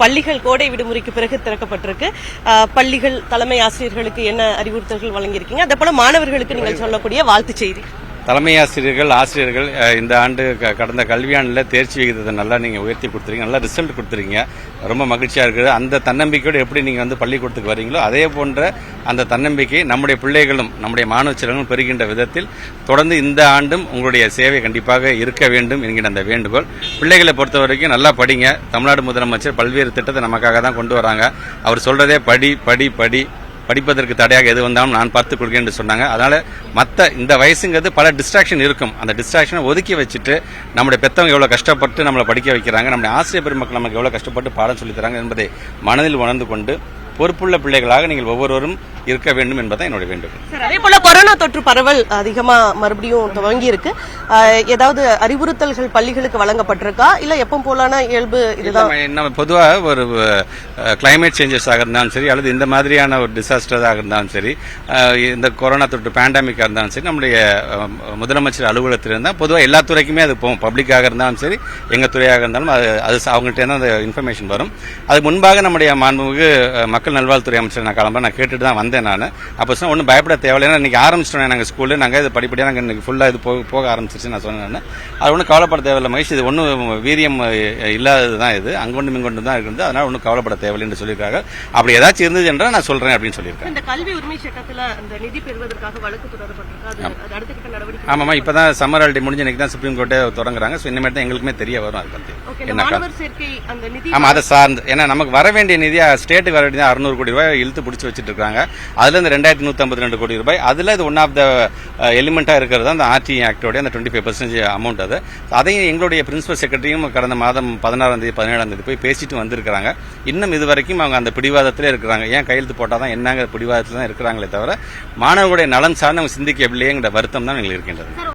பள்ளிகள் கோடை விடுமுறைக்கு பிறகு திறக்கப்பட்டிருக்கு. பள்ளிகள் தலைமை ஆசிரியர்களுக்கு என்ன அறிவுறுத்தல்கள் வழங்கியிருக்கீங்க, அதே போல மாணவர்களுக்கு நீங்கள் சொல்லக்கூடிய வாழ்த்து செய்தி? தலைமை ஆசிரியர்கள் இந்த ஆண்டு கடந்த கல்வியாண்டில் தேர்ச்சி விகிதத்தை நல்லா நீங்கள் உயர்த்தி கொடுத்துருக்கீங்க, நல்லா ரிசல்ட் கொடுத்துருக்கீங்க, ரொம்ப மகிழ்ச்சியாக இருக்குது. அந்த தன்னம்பிக்கையோடு எப்படி நீங்கள் பள்ளிக்கூடத்துக்கு வரீங்களோ அதே போன்ற அந்த தன்னம்பிக்கை நம்முடைய பிள்ளைகளும் நம்முடைய மாணவ செல்வங்களும் பெறுகின்ற விதத்தில் தொடர்ந்து இந்த ஆண்டும் உங்களுடைய சேவை கண்டிப்பாக இருக்க வேண்டும் என்கிற அந்த வேண்டுகோள். பிள்ளைகளை பொறுத்த வரைக்கும் நல்லா படிங்க. தமிழ்நாடு முதலமைச்சர் பல்வேறு திட்டத்தை நமக்காக தான் கொண்டு வராங்க. அவர் சொல்றதே படி படி படி, படிப்பதற்கு தடையாக எது வந்தாலும் நான் பார்த்துக் கொள்கிறேன் என்று சொன்னாங்க. அதனால மற்ற இந்த வயசுங்கிறது பல டிஸ்ட்ராக்ஷன் இருக்கும். அந்த டிஸ்ட்ராக்ஷனை ஒதுக்கி வச்சுட்டு நம்முடைய பெற்றவங்க எவ்வளவு கஷ்டப்பட்டு நம்மளை படிக்க வைக்கிறாங்க, நம்முடைய ஆசிரியர் பெருமக்கள் நமக்கு எவ்வளவு கஷ்டப்பட்டு பாடம் சொல்லித் தராங்க என்பதை மனதில் உணர்ந்து கொண்டு பொறுப்புள்ள பிள்ளைகளாக நீங்கள் ஒவ்வொருவரும் இருக்க வேண்டும் என்பதை என்னுடைய வேண்டுகோள். அதே போல கொரோனா தொற்று பரவல் அதிகமா மறுபடியும் துவங்கி இருக்கு. ஏதாவது அறிவுறுத்தல்கள் பள்ளிகளுக்கு வழங்கப்பட்டிருக்கா, இல்ல எப்பவும் போலான இயல்பு இதுதான்? நம்ம பொதுவாக ஒரு கிளைமேட் சேஞ்சஸ் ஆக இருந்தாலும் சரி, அல்லது இந்த மாதிரியான ஒரு டிசாஸ்டராக இருந்தாலும் சரி, இந்த கொரோனா தொற்று பேண்டமிக்காக இருந்தாலும் சரி, நம்முடைய முதலமைச்சர் அலுவலகத்தில் இருந்தால் பொதுவாக எல்லா துறைக்குமே அது போகும். பப்ளிக்காக இருந்தாலும் சரி, எங்க துறையாக இருந்தாலும் அது அவங்கள்ட்ட தான் அந்த இன்ஃபர்மேஷன் வரும். அதுக்கு முன்பாக நம்முடைய மாண்புமிகு மக்கள் நல்வாழ்வுத்துறை அமைச்சர் நான் கிளம்ப நான் கேட்டுட்டு தான் வந்தேன். நான் அப்போ சொன்ன ஒன்றும் பயப்பட தேவையில்லை, ஏன்னா இன்னைக்கு ஆரம்பிச்சிட்டோம் நாங்கள் ஸ்கூலு, நாங்கள் இது படிப்படியாக நாங்கள் இன்னைக்கு ஃபுல்லாக இது போக ஆரம்பிச்சிருச்சு நான் சொன்னேன். அது ஒன்றும் கவலைப்பட தேவையில்லை மகிழ்ச்சி, இது ஒன்றும் வீரியம் இல்லாதது தான், இது அங்கொண்டு இங்கொண்டு தான் இருக்குது, அதனால ஒன்றும் கவலைப்பட தேவையில்லை என்று சொல்லியிருக்காங்க. அப்படி ஏதாச்சும் இருந்தது என்றால் நான் சொல்றேன் அப்படின்னு சொல்லியிருக்கேன். இந்த கல்வி உரிமை சட்டத்தில் அந்த நிதி பெறுவதற்காக வழக்கு தொடரப்பட்டிருக்கு, அடுத்த கட்ட நடவடிக்கை? ஆமாம், இப்பதான் சம்மர் ஹாலிடே முடிஞ்சு இன்னைக்கு தான் சுப்ரீம் கோர்ட்டே தொடங்குறாங்க. ஸோ இனிமேல் தான் எங்களுக்குமே தெரிய வரும் அதை பற்றி என்ன. ஆமா, அதை சார்ந்து ஏன்னா நமக்கு வர வேண்டிய நிதி ஸ்டேட்டுக்கு வர வேண்டிய 600 கோடி ரூபாய் இழுத்து பிடிச்சி வச்சிட்டு இருக்காங்க. அதுல இருந்து 2152 கோடி ரூபாய், அதுல இது ஒன் ஆஃப் த எலிமெண்டா இருக்கிறது அந்த ஆர்டி ஆக்டோட அந்த 25% அமௌண்ட். அதையும் எங்களுடைய பிரின்சிபல் செக்ரட்டரியும் கடந்த மாதம் 16ஆம் தேதி 17ஆம் தேதி போய் பேசிட்டு வந்திருக்காங்க. இன்னும் இது வரைக்கும் அவங்க அந்த பிடிவாதத்திலே இருக்கிறாங்க. ஏன் கையெழுத்து போட்டாதான் என்னங்க பிடிவாதத்துல தான் இருக்கிறாங்களே தவிர மாணவர்களுடைய நலன் சார்ந்து அவங்க சிந்திக்கவில்லைங்கிற வருத்தம் தான் எங்களுக்கு இருக்கின்றது.